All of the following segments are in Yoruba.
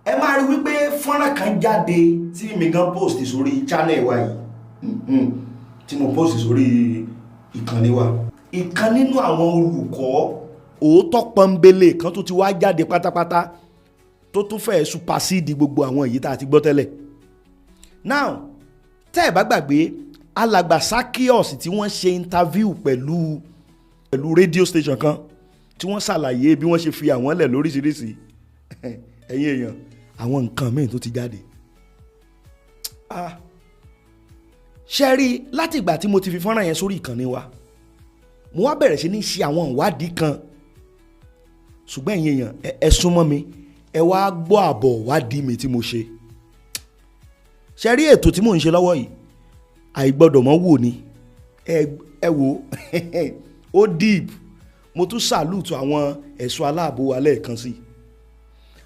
ẹ máa rí wípé fọ́nrán kan jáde tí mi gan post sórí channel wa yìí tí mo post sórí ìkànnì wa. Ìkan nínú àwọn olùkọ́ òótọ́ pọ́nbélé kan tó ti wá jáde pátápátá tó tún fẹ́ supersede gbogbo àwọn èyí tá a ti gbọ́ tẹ́lẹ̀. Now tẹ́ ẹ̀ bá gbàgbé alàgbà Sakios tí wọ́n ṣe interview pẹ̀lú radio station kan tí wọ́n ṣàlàyé bí wọ́n ṣe fi àwọn lẹ̀ lóríṣiríṣi ẹ̀yin èèyàn àwọn nǹkan míì tó ti jáde. Ṣe rí láti ìgbà tí mo ti fi fọ́nrán yẹn sórí ìkànnì wa mo wá bẹ̀rẹ̀ sí ní ṣe àwọn ìwádìí kan ṣùgbọ́n ẹ̀yin èèyàn ẹ súnmọ́ mi ẹ wá gbọ́ àbọ̀ ìwádìí mi tí mo ṣe. Ṣe rí ètò tí mò ń ṣe lọ́wọ́ yìí àìgbọ́dọ̀ mọ́ wò ni ẹ wò ó deep. Mo tún salute àwọn ẹ̀ṣọ́ aláàbò wa lẹ́ẹ̀kan sí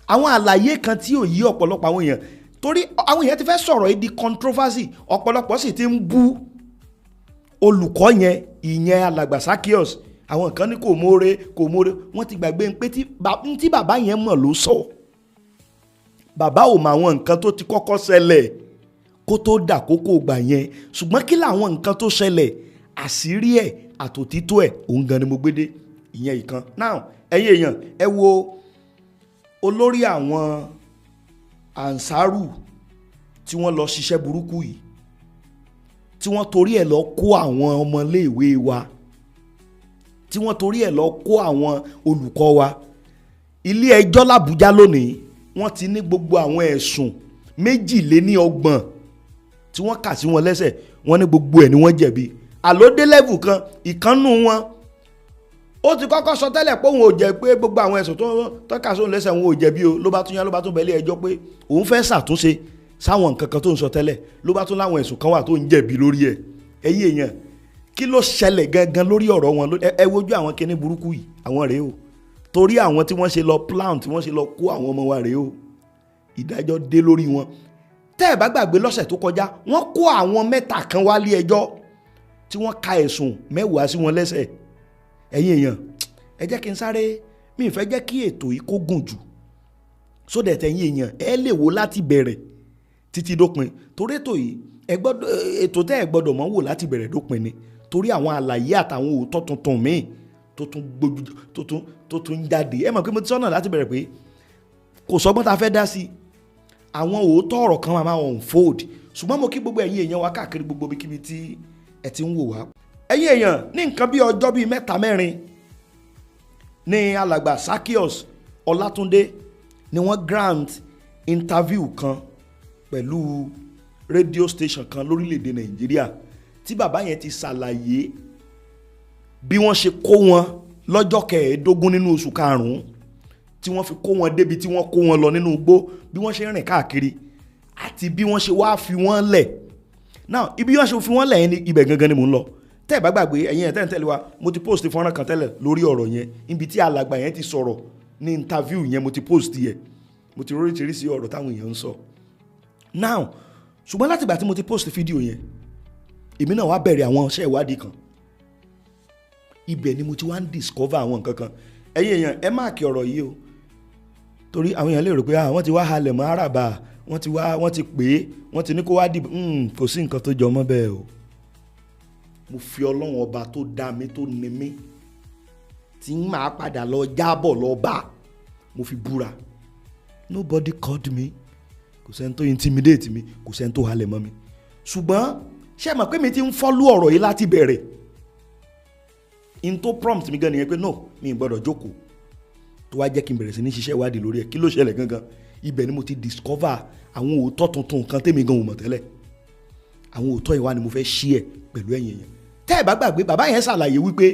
àwọn àlàyé kan tí ò yí ọ̀pọ̀lọpọ̀ àwọn èèyàn torí àwọn èèyàn ti fẹ́ sọ̀rọ̀ yìí di controversy ọ̀pọ̀lọpọ̀ sì ti ń bú olùkọ́ yẹn ìyẹn alàgbà Sakios àwọn kan ní kò mórè wọ́n ti gbàgbé pé tí bàbá yẹn mọ̀ ló sọ bàbá ò mọ àwọn nǹkan tó ti kọ́kọ́ ṣẹlẹ̀ kó tó dà kókó gbà yẹn ṣùgbọ́n kí làwọn nǹkan tó ṣẹlẹ̀ àṣírí ẹ̀ àtòtítọ́ ẹ̀ òun gan ni mo gbé dé ìyẹn ìkan. Now ẹ̀yin èèyàn ẹ wo olórí àwọn ansaru tí wọ́n lọ ṣiṣẹ́ burúkú yìí tí wọ́n torí ẹ̀ lọ kó àwọn ọmọléèwé wa tí wọ́n torí ẹ̀ lọ kó àwọn olùkọ́ wa. Ilé ẹjọ́ l'Àbújá lónìí wọ́n ti ní gbogbo àwọn ẹ̀sùn 22 tí wọ́n kà sí wọn lẹ́sẹ̀ wọ́n ní gbogbo ẹ̀ ni wọ́n jẹ̀bi. Àlódé level kan ìkànnù wọn ó ti kọ́kọ́ sọ tẹ́lẹ̀ pé òun ò jẹ́ pé gbogbo àwọn ẹ̀sùn tó kà sóhun lẹ́sẹ̀ òun ò jẹ̀bi o ló bá tún yá ló bá tún bẹ̀lẹ̀ ẹjọ́ pé òun fẹ́ ṣàtúnṣe sáwọn nǹkan kan tó ń sọ tẹ́lẹ̀ ló bá tún láwọn ẹ̀sùn kan wà tó ń jẹ̀bi lórí ẹ̀. Ẹ̀yin èèyàn kí ló ṣẹlẹ̀ gangan lórí ọ̀rọ̀ wọn ẹ wojú àwọn kinní burúkú yìí àwọn rèé o torí àwọn tí wọ́n ṣe lọ plan tí wọ́n ṣe lọ kó àwọn ọmọ wa rèé o ìdájọ́ dé lórí wọn. Tẹ́ ẹ̀ bá gbàgbé lọ́sẹ̀ tó kọjá wọ́n kó àwọn 3 kan wálé ẹjọ́ tí wọ́n ka ẹ̀sùn 10 sí wọn lẹ́sẹ̀. Ẹ̀yin èèyàn ẹ jẹ́ kí n sáré mi ì fẹ́ jẹ́ kí ètò yìí kó gùn jù so that ẹ̀yin èèyàn ẹ lè wò láti bẹ̀rẹ̀ títí dópin torí ètò yìí ètò tẹ́ ẹ gbọ́dọ̀ mọ́ wò láti bẹ̀rẹ̀ dópin ni torí àwọn àlàyé àtàwọn òótọ́ tuntun míì tó tún jáde. Ẹ mọ̀ pé mo ti sọ́nà láti bẹ̀rẹ̀ pé kò sọ́gbọ́n ta fẹ́ dá sí àwọn òótọ́ ọ̀rọ̀ kan máa unfold ṣùgbọ́n mo kí gbogbo ẹ̀yin èèyàn wa káàkiri gbogbo ibikíbi tí ẹ ti ń wò wá. Ẹ̀yin èèyàn ní nǹkan bí ọjọ́ bíi 3-4 ní alàgbà Sakios Ọlátúndé ni wọ́n grant interview kan pẹ̀lú radio station kan lórílẹ̀‐èdè Nàìjíríà tí bàbá yẹn ti ṣàlàyé bí wọ́n ṣe kó wọn lọ́jọ́ 15 nínú oṣù karùn-ún tí wọ́n fi kó wọn débi tí wọ́n kó wọn lọ nínú igbó bí wọ́n ṣe rìn káàkiri àti bí wọ́n ṣe wá fi wọ́n lẹ̀. Now ibi wọ́n ṣe fi wọ́n lẹ̀ yẹn ni ibẹ̀ gangan ni mò ń lọ. Tẹ́ ẹ̀ bá gbàgbé ẹ̀yin ẹ̀ tẹ́ ń tẹ̀lé wa mo ti post fọ́nrán kan tẹ́lẹ̀ lórí ọ̀rọ̀ yẹn ibi tí alàgbà yẹn ti sọ̀rọ̀ ní interview yẹn mo ti post yẹ mo ti oríṣiríṣi ọ̀rọ̀ táwọn èèyàn ń sọ. Now ṣùgbọ́n láti ìgbà tí mo ti post fídíò yẹn èmi náà wá bẹ̀rẹ̀ àwọn iṣẹ́ ìwádìí kan ibẹ̀ ni mo ti wá ń discover àwọn nǹkan kan. Ẹ̀yin èèyàn ẹ máàkì ọ̀rọ̀ yìí o torí àwọn èèyàn lè rò pé wọ́n ti wá halẹ̀ mọ́ àràbà wọ́n ti pè é wọ́n ti ní kó wá dìbò kò sí nǹkan tó jọ mọ́ bẹ́ẹ̀ o. Mo fi Ọlọ́run ọba tó dá mi tó ní mi tí ń máa padà lọ jábọ̀ lọ bá mo fi búra nobody called me kò sẹ́ni tó intimidate mi kò sẹ́ni tó halẹ̀ mọ́ mi ṣùgbọ́n ṣé mọ̀ pé mi ti ń fọ́lú ọ̀rọ̀ yìí láti bẹ̀rẹ̀ in tó prompt mi gan nìyẹn pé no mi ì gbọ́dọ̀ jókòó tó wá jẹ́ kí n bẹ̀rẹ̀ sí ní ṣiṣẹ́ ìwádìí lórí ẹ̀ kí ló ṣẹlẹ̀ gangan ibẹ̀ ni mo ti discover àwọn òótọ́ tuntun kan tèmi gan ò mọ̀ tẹ́lẹ̀ àwọn òótọ́ ìwà ni mo fẹ́ share pẹ̀lú ẹ̀yin èèyàn. Tẹ́ ẹ̀ bá gbàgbé bàbá yẹn ṣàlàyé wípé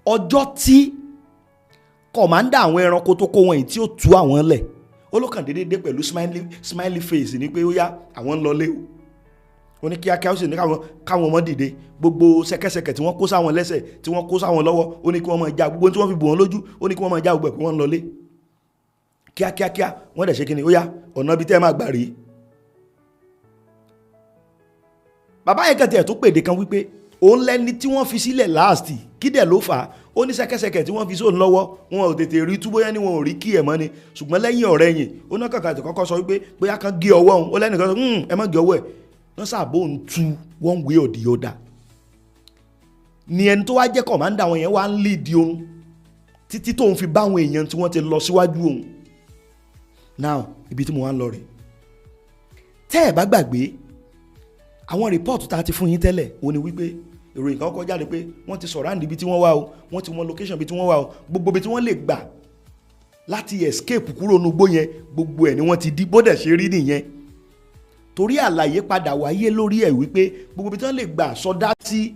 ọjọ́ tí kọ̀mándà àwọn ẹranko tó kó wọn yìí tí ó tú àwọn lẹ̀ ó ló kàn déédéé pẹ̀lú smiley face ni pé ó yá àwọn ń lọ lé o ó ní kíákíá ó sì ní káwọn ọmọ dìde gbogbo ṣẹ̀kẹ̀ṣẹ̀kẹ̀ tí wọ́n kó sáwọn lẹ́sẹ̀ tí wọ́n kó sáwọn lọ́wọ́ ó ní kí wọ́n máa já gbogbo tí wọ́n fi bò wọ́n lójú ó ní kí wọ́n máa já gbogbo ẹ̀ pé wọ́n ń lọ lé kíákíá wọ́n dẹ̀ ṣe kí ni ó yá ọ̀nà ibi tẹ́ ẹ máa gbà rí. bàbá yẹn kàn tiẹ̀ tó pèdè kan wípé òun lẹ́ni tí wọ́n fi sílẹ̀ last kí dẹ̀ ló fà á ó ní ṣẹ̀kẹ̀ṣẹ̀kẹ̀ tí wọ́n fi sóun lọ́wọ́ wọn ò tètè rí tú bóyá ni wọn ò rí kí ẹ̀ mọ́ ni ṣùgbọ́n lẹ́yìn ọ̀rẹ́ yìí ó náà kàkà tí kọ́kọ́ sọ wípé bóyá kan gé ọwọ́ òun ó lẹ́nìkan sọ ẹ má gé ọwọ́ ẹ̀ wọ́n sàbò ń tú one way or the other ni ẹni tó wá jẹ́ kọ̀mándà wọn yẹn wá ń lead òun títí tóun fi bá àwọn èèyàn tí wọ́n ti lọ síwájú òun. Now ibi tí mo wá ń lọ rẹ̀ tẹ́ ẹ̀ bá gbàgbé àwọn rìpọ́ọ̀tù tá a ti fún yín tẹ́lẹ̀ òun ni wípé ìròyìn kan kọjá lé pé wọ́n ti surround ibi tí wọ́n wà o wọ́n ti mọ location ibi tí wọ́n wà o gbogbo ibi tí wọ́n lè gbà láti escape kúrò nugbó yẹn gbogbo ẹ̀ ni wọ́n ti di bódẹ̀ ṣe rí nìyẹn torí àlàyé padà wáyé lórí ẹ̀ wípé gbogbo ibi tí wọ́n lè gbà sọdá sí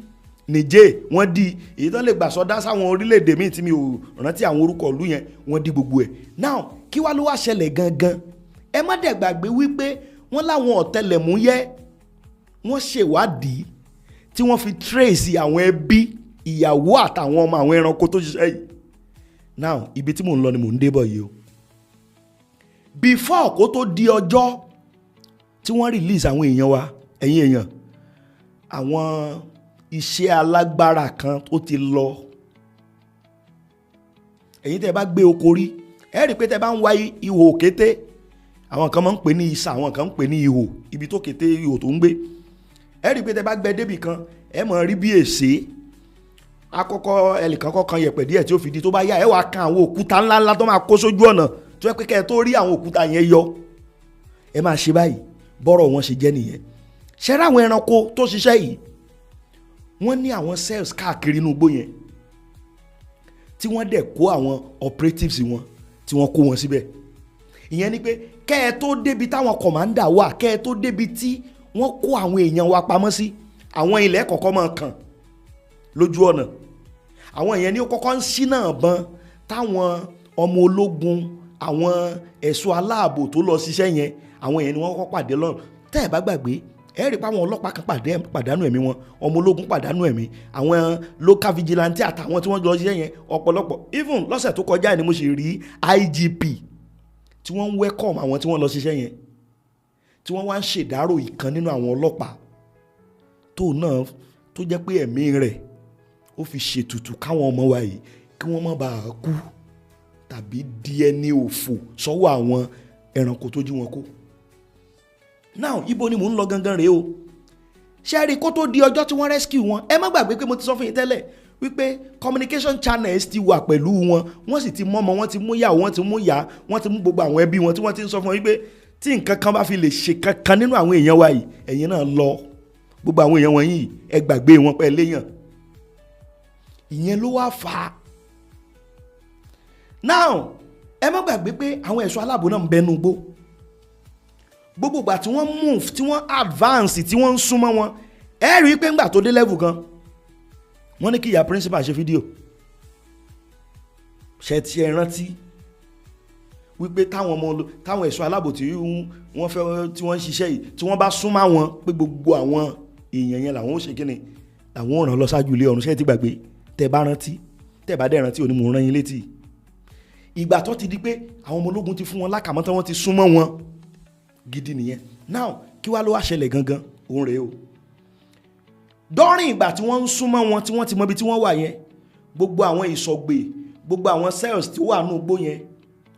Niger wọ́n di èyí tí wọ́n lè gbà sọdá sáwọn orílẹ̀-èdè míì tí mi ò rántí àwọn orúkọ ìlú yẹn wọ́n di gbogbo ẹ̀. Now kí wá ló wá ṣẹlẹ̀ gangan ẹ má dẹ̀ gbàgbé wípé wọ́n láwọn ọ̀tẹlẹ̀múyẹ́ wọ́n ṣèwádìí tí wọ́n fi trace àwọn ẹbí ìyàwó àtàwọn ọmọ àwọn ẹranko tó ṣiṣẹ́ yìí. Now ibi tí mò ń lọ ni mò ń débọ̀ yìí o before kó tó di ọjọ́ tí wọ́n release àwọn èèyàn wa ẹ̀yin èèyàn àwọn iṣẹ́ alágbára kan tó ti lọ ẹ̀yin tẹ́ bá gbé oko rí ẹ rí i pé tẹ́ bá ń wá ihò kété àwọn kan máa ń pè ní isà àwọn kan ń pè ní ihò ibi tó kété ihò tó ń gbé ẹ rí i pé tẹ́ bá gbẹ́ débì kan ẹ máa rí bí èsè àkọ́kọ́ ẹnìkan kọ̀ọ̀kan yẹ̀pẹ̀ díẹ̀ tí ó fi di tó bá yá ẹ wá kan àwọn òkúta ńláńlá tó máa kó sójú ọ̀nà tó yẹ pé kẹ́ ẹ tó rí àwọn òkúta yẹn yọ ẹ máa ṣe báyìí bọ́rọ̀ wọn ṣe jẹ́ nìyẹn. ṣẹ́rẹ́ àwọn ẹranko tó ṣiṣẹ́ yìí wọ́n ní àwọn cells káàkiri inú igbó yẹn tí wọ́n dẹ̀ kó àwọn operatives wọn tí wọ́n kó wọn síbẹ̀. ìyẹn ni pé kẹ́ ẹ tó débi táwọn commander wà kẹ́ ẹ tó débi tí wọ́n kó àwọn èèyàn wa pamọ́ sí àwọn ilẹ̀ kọ̀ọ̀kan máa kàn lójú ọ̀nà àwọn èèyàn ní kọ́kọ́ ń ṣínà bọn táwọn ọmọ ológun àwọn ẹ̀ṣọ́ aláàbò tó lọ ṣiṣẹ́ yẹn àwọn èèyàn ni wọ́n kọ́kọ́ pàdé lọ́nà tẹ́ ẹ̀ bá gbàgbé ẹ rí i pé àwọn ọlọ́pàá kan pàdánù ẹ̀mí wọn ọmọ ológun pàdánù ẹ̀mí àwọn local vigilante àtàwọn tí wọ́n lọ ṣiṣẹ́ yẹn ọ̀pọ̀lọpọ̀ even lọ́sẹ̀ tó kọjá ni mo ṣe rí IGP tí wọ́n ń welcome àwọn tí wọ́n lọ ṣiṣẹ́ yẹn tí wọ́n wá ń ṣèdárò ìkan nínú àwọn ọlọ́pàá tó náà tó jẹ́ pé ẹ̀mí rẹ̀ ó fi ṣètùtù káwọn ọmọ wa yìí kí wọ́n má bàa kú tàbí di ẹni òfò sọ́wọ́ àwọn ẹranko tó jí wọn kó. Now ibo ni mò ń lọ gangan rèé o ṣe rí kó tó di ọjọ́ tí wọ́n rescue wọn ẹ má gbàgbé pé mo ti sọ fún yín tẹ́lẹ̀ wípé communication channels ti wà pẹ̀lú wọn wọ́n sì ti mú ọmọ wọn ti mú ìyàwó wọn ti mú ìyá wọn ti mú gbogbo àwọn ẹbí wọn tí wọ́n ti ń sọ fún wọn wípé tí nǹkan kan bá fi lè ṣe kankan nínú àwọn èèyàn wa yìí ẹ̀yin náà lọ gbogbo àwọn èèyàn wọn yìí ẹ gbàgbé wọn pẹ́ léèyàn ìyẹn ló wá fà á. Now ẹ má gbàgbé pé àwọn ẹ̀ṣọ́ aláàbò náà ń bẹnu gbó gbogbo ìgbà tí wọ́n move tí wọ́n advance tí wọ́n ń súnmọ́ wọn ẹ rí i pé ńgbà tó dé level kan wọ́n ní kí ìyá principal ṣe fídíò ṣe ti ẹ rántí wípé táwọn ẹ̀ṣọ́ aláàbò tí wọ́n fẹ́ tí wọ́n ń ṣiṣẹ́ yìí tí wọ́n bá súnmọ́ wọn pé gbogbo àwọn èèyàn yẹn làwọn ó ṣe kíni làwọn ò ràn lọ ṣáájú ilé ọ̀run ṣe ti gbàgbé tẹ́ bá rántí tẹ́ bá dẹ̀ rántí òní mò ń rán yín létí ìgbà tó ti di pé àwọn ọmọ ológun ti fún wọn lákàmọ́tán wọ́n ti súnmọ́ wọn gidi nìyẹn. Now kí wá ló wá ṣẹlẹ̀ gangan òun rèé o dọ́rin ìgbà tí wọ́n ń súnmọ́ wọn tí wọ́n ti mọ ibi tí wọ́n wà yẹn gbogbo àwọn ìsọ̀gbè gbogbo àwọn cells tí ó wà nínú igbó yẹn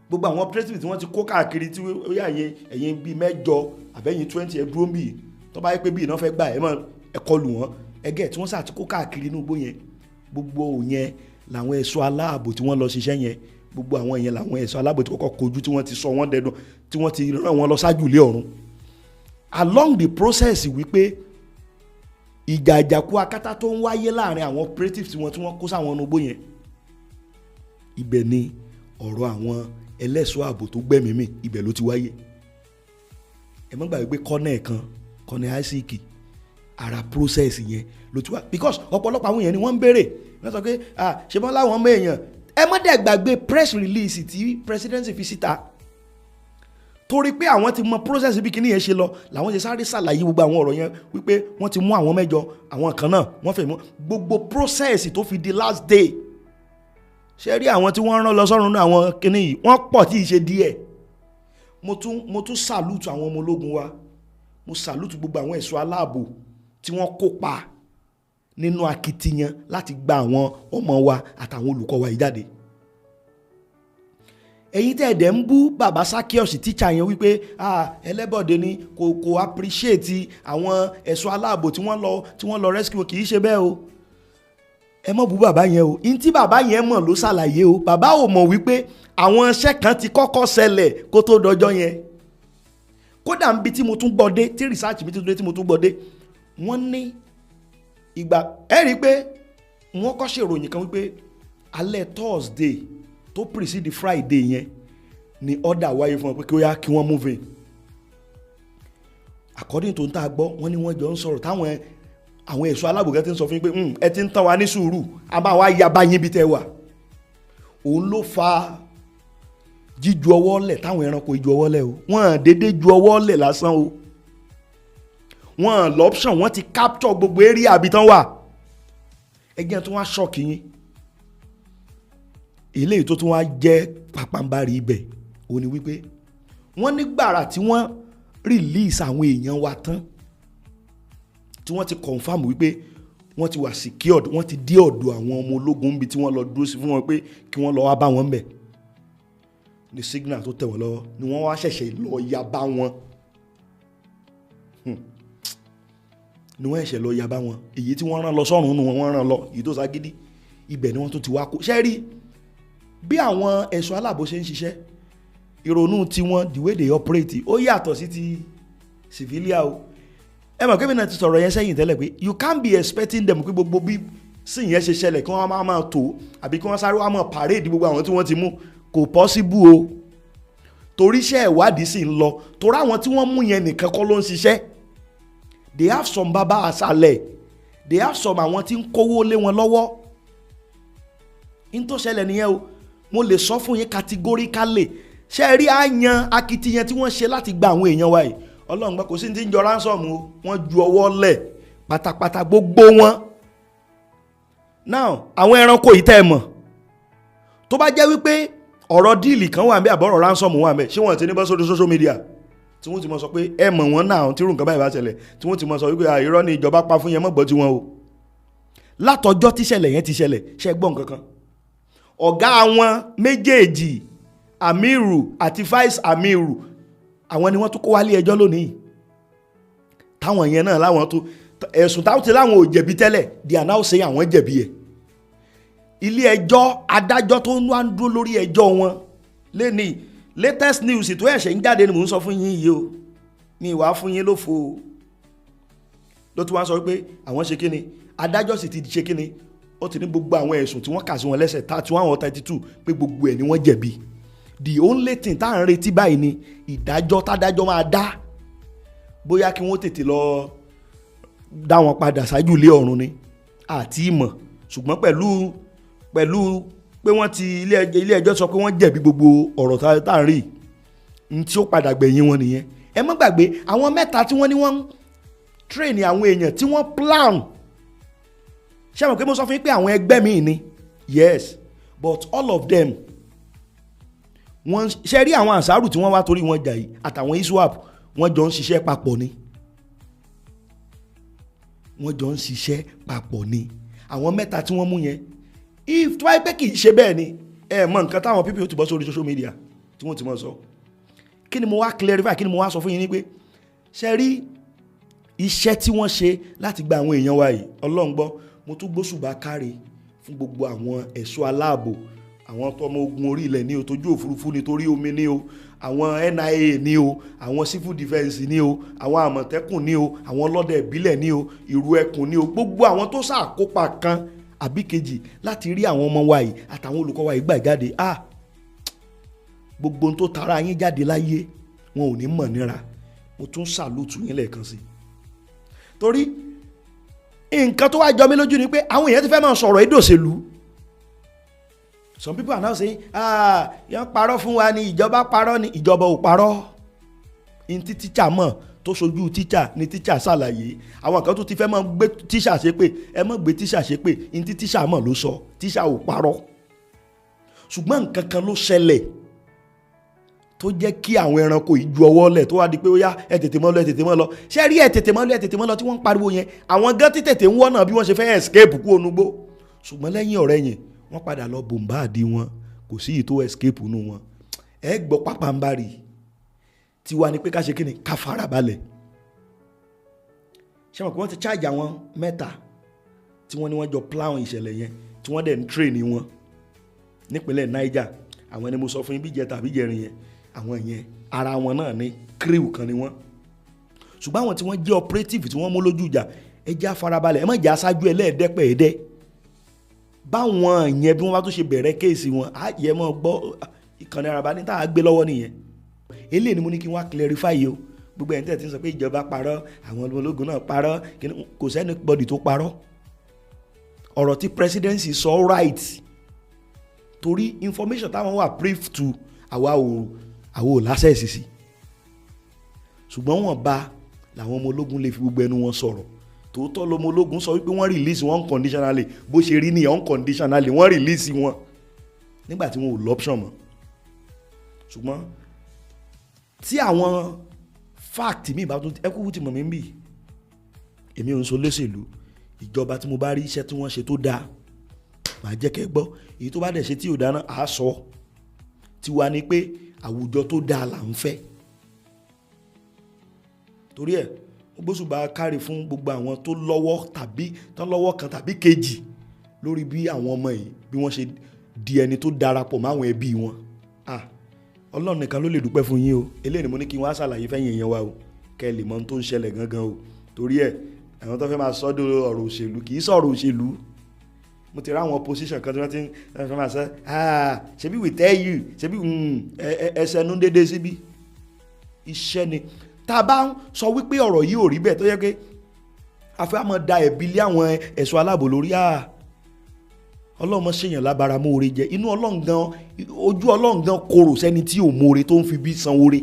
gbogbo àwọn operatives tí wọ́n ti kó káàkiri tí ó yà yẹn ẹ̀yìn bíi 8 àbẹ́yìn 20 ẹ̀dúró ń bì tó bá yẹ pé bíi iná fẹ́ gbà ẹ̀ mọ́ ẹ̀kọ́ lù wọ́n ẹgẹ́ tí wọ́n sà ti kó káàkiri nínú igbó yẹn gbogbo yẹn làwọn ẹ̀ṣọ́ aláàbò tí wọ́n lọ ṣiṣẹ́ yẹn gbogbo àwọn yẹn làwọn ẹ̀ṣọ́ aláàbò tí kọ́kọ́ kojú tí wọ́n ti sọ wọ́n dẹdùn tí wọ́n ti rán wọn lọ ṣáájú ilé ọ̀run along the process wípé ìjà àjàkú akátá tó ń wáyé láàrin àwọn operatives tí wọ́n kó sáwọn ọ̀nùgbò yẹn ibẹ̀ ni ọ̀rọ̀ àwọn ẹlẹ́ṣọ́ ààbò tó gbẹ̀mímì ibẹ̀ ló ti wáyé ẹ má gbàgbé pé kọ́nẹ̀ Isaac ara process yẹn ló ti wá because ọ̀pọ̀lọpọ̀ àwọn èèyàn ni wọ́n ń béèrè wọ́n sọ pé ṣe bọ́n láwọn ọmọ èèyàn ẹ má dẹ̀ gbàgbé press release tí presidency fi síta torí pé àwọn ti mọ process bí kíní yẹn ṣe lọ làwọn ṣe sáré ṣàlàyé gbogbo àwọn ọ̀rọ̀ yẹn wípé wọ́n ti mú àwọn 8 àwọn kan náà wọ́n fẹ́ mú gbogbo process tó fi di last day ṣe rí àwọn tí wọ́n rán lọ sọ́run náà àwọn kíní yìí wọ́n pọ̀ tí ì ṣe díẹ̀ mo tún salute àwọn ọmọ ológun wa mo salute gbogbo àwọn ẹ̀ṣọ́ aláàbò tí wọ́n kópa nínú akitiyan láti gba àwọn ọmọ wa àtàwọn olùkọ́ wa yìí jáde. Ẹ̀yin tẹ́ ẹ̀dẹ̀ ń bú bàbá Sákíọ̀sì tíṣà yẹn wípé ẹlẹ́bọ̀dé ni kò appreciate àwọn ẹ̀ṣọ́ aláàbò tí wọ́n lọ rescue, kì í ṣe bẹ́ẹ̀ o. Ẹ má bú bàbá yẹn o. In tí bàbá yẹn mọ̀ ló ṣàlàyé o. Bàbá ò mọ̀ wípé àwọn iṣẹ́ kan ti kọ́kọ́ ṣẹlẹ̀ kó tó dọjọ́ yẹn. Kódà níbi tí mo tún gbọ́ dé, tí research mi tí mo tún gbọ́ dé, wọ́n ní ìgbà ẹ rí i pé wọ́n kọ́ ṣèròyìn kan wípé alẹ́ Thursday tó precede Friday yẹn ni order wáyé fún wọn pé kí ó yá kí wọ́n move in. According to n tá a gbọ́, wọ́n ní wọ́n jọ ń sọ̀rọ̀ táwọn àwọn ẹ̀ṣọ́ aláàbò ti ń sọ fún yín pé ẹ ti ń tàn wá ní sùúrù, a máa wá ya bá yín bí tẹ́ wà. Òun ló fa jíju ọwọ́ lẹ̀ táwọn ẹranko ìju ọwọ́ lẹ̀ o. Wọ́n dédé ju ọwọ́ lẹ̀ lásán o. Wọ́n lọ́pṣọ̀n, wọ́n ti capture gbogbo area àbí tán wà. Ẹgbẹ́ tó wá ṣọ́ọ̀kì yín. Eléyìí tó tún wá jẹ́ pàpàǹbarì ibẹ̀ òun ni wípé wọ́n ní gbàrà tí wọ́n release àwọn èèyàn wa tán, tí wọ́n ti confirm wípé wọ́n ti wà secured, wọ́n ti dé ọ̀dọ̀ àwọn ọmọ ológun níbi tí wọ́n lọ dúró sí fún wọn pé kí wọ́n lọ wá bá wọn bẹ̀. Ní signal tó tẹ̀ wọ́n lọ́wọ́ ni wọ́n wá ṣẹ̀ṣẹ̀ lọ ya bá wọn. Ni wọ́n ṣẹ̀ṣẹ̀ lọ ya bá wọn. Èyí tí wọ́n rán lọ sọ́run nù wọ́n rán lọ, èyí tó ságídí. Ibẹ̀ ni wọ́n tún ti wá kó. Ṣé rí bí àwọn ẹ̀ṣọ́ aláàbò ṣe ń ṣiṣẹ́, ìrònú tí wọ́n, the way they operate, ó yàtọ̀ sí ti civilian o. Ẹ mọ̀ kébì náà ti sọ̀rọ̀ yẹn sẹ́yìn tẹ́lẹ̀ pé you can't be expecting them pé gbogbo bí sí yẹn ṣe ṣẹlẹ̀ kí wọ́n máa tó àbí kí wọ́n sáré wá mọ̀ parade gbogbo àwọn tí wọ́n ti mú, kò possible o. Torí iṣẹ́ ìwádìí sì ń lọ, torí àwọn tí wọ́n mú yẹn nìkan kọ́ ló ń ṣiṣẹ́. They have some bàbá àṣàlẹ̀, they have some àwọn tí ń kówó lé wọn lọ́wọ́. In tó ṣẹlẹ̀ nìyẹn o. Mo lè sọ fún yín categorically, ṣe rí àyàn akitiyan tí wọ́n ṣe láti gba àwọn èèyàn wa yìí, Ọlọ́run gbọ́ kò sí ní tí ń jọ ransom o. Wọ́n ju ọwọ́ lẹ̀ pátápátá gbogbo wọn. Now àwọn ẹranko yìí tẹ́ ẹ mọ̀, tó bá jẹ́ wípé ọ̀rọ̀ díìlì kan wà ń bẹ àbọ̀rọ̀ ransom wà ń bẹ, ṣé wọ́n ti ní bọ́ sórí social media tí wọ́n ti mọ̀ sọ pé ẹ mọ̀ wọ́n náà tí irú nǹkan báyìí bá ṣẹlẹ̀, tí wọ́n ti mọ̀ sọ wípé irọ́ ni ìjọba pa fún yẹn mọ́ gbọ́ tí wọ́n o. Látọjọ́ tíṣẹlẹ̀ yẹn ti ṣẹlẹ̀, ṣe gbọ́ nǹkan kan. Ọ̀gá wọn méjèèjì, Amiru àti Vice Amiru, àwọn ni wọ́n tún kó wálé ẹjọ́ lónìí. Táwọn yẹn náà láwọn tó ẹ̀sùn táwọn ti láwọn ò jẹ̀bi tẹ́lẹ̀, they are now saying àwọn jẹ̀bi ẹ̀. Ilé ẹjọ́ adájọ́ tó ń wá ń dúró lórí ẹjọ́ wọn lẹ́ni latest news tó ẹ̀ṣẹ̀ ń jáde ni mò ń sọ fún yín yìí o. Mi ìwà fún yín lófo o. Ló tún wá sọ pé àwọn ṣe kíni, adájọ́ sì ti ṣe kíni, ó ti ní gbogbo àwọn ẹ̀sùn tí wọ́n kà sí wọn lẹ́sẹ̀ 31 pé gbogbo ẹ̀ ni wọ́n jẹ̀bi. The only thing tá à ń retí báyìí ni ìdájọ́ tádájọ́ máa dá. Bóyá kí wọ́n tètè lọ dá wọn padà ṣáájú ilé ọ̀run ni àti ìmọ̀, ṣùgbọ́n pẹ̀lú pé wọ́n ti ilé ẹjọ́ sọ pé wọ́n jẹ̀bi gbogbo ọ̀rọ̀ tá à ń rí ní tí ó padà gbẹ̀yìn wọn nìyẹn. Ẹ má gbàgbé àwọn mẹ́ta tí wọ́n ní wọ́n ń train àwọn èèyàn tí wọ́n plan. Ṣé àwọn pé mo sọ fún yín pé àwọn ẹgbẹ́ mi ni, yes, but all of them wọ́n ṣe rí àwọn àṣàrù tí wọ́n wá torí wọn jà yìí àtàwọn iswap, wọ́n jọ ń ṣiṣẹ́ papọ̀ ni. Wọ́n jọ ń ṣiṣẹ́ papọ̀ ni. Àwọn mẹ́ta tí wọ́n mú yẹn, if tó wáyé pé kì í ṣe bẹ́ẹ̀ ni, ẹ mọ nǹkan táwọn pípì ó ti bọ́ sórí social media tí wọ́n ti mọ̀ sọ. Kí ni mo wá clarify, kí ni mo wá sọ fún yín ni pé ṣe rí iṣẹ́ tí wọ́n ṣe láti gba àwọn èèyàn wa yìí, Ọlọ́run gbọ́, mo tún gbóṣùbà káre fún gbogbo àwọn ẹ̀ṣọ́ aláàbò, àwọn tọmọ ogun orí ilẹ̀ ní o, tójú òfurufú nítorí omi ní o, àwọn NIA ní o, àwọn civil defence ní o, àwọn àmọ̀tẹ́kùn ní o, àwọn ọlọ́dẹ ìbílẹ̀ ní o, ìrù ẹkùn ní o, gbogbo àwọn tó ṣàkópa kan àbí kejì láti rí àwọn ọmọ wa yìí àtàwọn olùkọ́ wa yìí gbà jáde. Gbogbo tó tara yín jáde láyé wọn ò ní mọ̀ níra. Mo tún ṣàlùtù yín lẹ́ẹ̀kan sí. Torí nǹkan tó wá jọ mí lójú ni pé àwọn èèyàn ti fẹ́ máa sọ̀rọ̀ ìdòṣèlú. Some people are now saying yẹn parọ́ fún wa ni, ìjọba parọ́ ni. Ìjọba ò parọ́. In tí tíṣà mọ̀ tó ṣojú tíṣà ni tíṣà ṣàlàyé. Àwọn kan tó ti fẹ́ máa gbé tíṣà ṣépè, ẹ má gbé tíṣà ṣépè. In tí tíṣà mọ̀ ló sọ, tíṣà ò parọ́. Ṣùgbọ́n nǹkan kan ló ṣẹlẹ̀ tó jẹ́ kí àwọn ẹranko yìí ju ọwọ́ lẹ̀ tó wá di pé ó yá ẹ tètè mọ́ lọ ẹ tètè mọ́ lọ ṣé rí ẹ tètè mọ́ lọ ẹ tètè mọ́ lọ tí wọ́n ń pariwo yẹn àwọn gan tí tètè ń wọ́nà bí wọ́n ṣe fẹ́ escape kú onúgbó ṣùgbọ́n lẹ́yìn ọ̀rẹ́ yẹn wọ́n padà lọ bòǹbáàdì wọn kò sí yìí tó escape nù wọn ẹ gbọ́ pápánbárì tiwa ni pé ká ṣe kí ni ká farabalẹ̀ ṣé wọn kò wọ́n ti charge àwọn mẹ́ta tí wọ́n ní wọ́n jọ plan ìṣẹ̀lẹ̀ yẹn tí wọ́n dẹ̀ ń train wọn nípínlẹ̀ Niger àwọn ẹni mo sọ fún yín bí jẹ tàbí jẹrin yẹn àwọn yẹn ara wọn náà ní crew kan ni wọ́n ṣùgbọ́n àwọn tí wọ́n jẹ́ operative tí wọ́n mú lójú ìjà ẹ jẹ́ àfarabalẹ̀ ẹ má jẹ́ aṣáájú ẹlẹ́ẹ̀dẹ́pẹ̀ẹ́dẹ́ báwọn yẹn bí wọ́n bá tó ṣe bẹ̀rẹ̀ kéèsì wọn á yẹ mọ́ gbọ́ ìkànnì Araba ní tá a gbé lọ́wọ́ nìyẹn eléyìí ni mo ní kí wọ́n á clarify yìí o gbogbo ẹ̀ ń tẹ̀ tí ń sọ pé ìjọba parọ́ àwọn ológun náà parọ́ kò sẹ́ni bọ́dì tó parọ́ ọ̀rọ̀ tí presidency sọ right torí information táwọn wà brief to àwa ò lásẹ̀sì sí ṣùgbọ́n wọ́n bá làwọn ọmọ ológun lè fi gbogbo ẹnu wọn sọ̀rọ̀ tòótọ́ lọmọ ológun sọ wípé wọ́n release wọn unconditionally bó ṣe rí nìyẹn unconditionally wọ́n release wọn nígbà tí wọn ò lọ́pṣọ̀n mọ́ ṣùgbọ́n tí àwọn fact mi ìbá tún ẹkú tí mọ̀ mí ń bì èmi ò ń so lóṣèlú ìjọba tí mo bá rí iṣẹ́ tí wọ́n ṣe tó dáa màá jẹ́ kẹ́ gbọ́ èyí tó bá dẹ̀ ṣe tí ò dáná àá sọ tiwa ni pé àwùjọ tó dáa là ń fẹ́ torí ẹ̀ ó gbóṣùbà kárí fún gbogbo àwọn tó lọ́wọ́ tàbí tán lọ́wọ́ kan tàbí kejì lórí bí àwọn ọmọ yìí bí wọ́n ṣe di ẹni tó darapọ̀ máwọn ẹbí wọn Ọlọ́run nìkan ló lè dúpẹ́ fún yín o eléyìí ni mo ní kí wọ́n á ṣàlàyé fẹ́yìn èèyàn wa o kẹ́ ẹ lè mọ ohun tó ń ṣẹlẹ̀ gangan o torí ẹ̀ àwọn tó fẹ́ máa sọ́dọ̀ ọ̀rọ̀ òṣèlú kì í sọ̀rọ̀ òṣèlú mo ti rí àwọn opposition kan tí wọ́n ti ń fẹ́ máa sọ ṣebí we tell you ṣebí ẹsẹ̀ nu dédé síbí iṣẹ́ ni tá a bá ń sọ wípé ọ̀rọ̀ yìí ò rí bẹ́ẹ̀ tó yẹ pé a fẹ́ máa da ẹ̀bi lé àwọn ẹ̀ṣọ́ aláàbò lórí ọlọ́mọ ṣèyàn lábára mọ́ọ̀rẹ́ jẹ inú ojú ọlọ́run gan korò sẹ́ni tí ò mọ́ọ̀rẹ́ tó ń fi bí san oore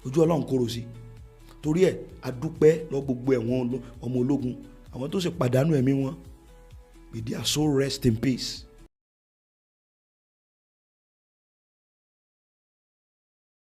ojú ọlọ́run korò sí torí ẹ̀ adúpẹ́ lọ gbogbo ẹ̀wọ̀n ọmọ ológun àwọn tó sì pàdánù ẹ̀mí wọn may their soul rest in peace.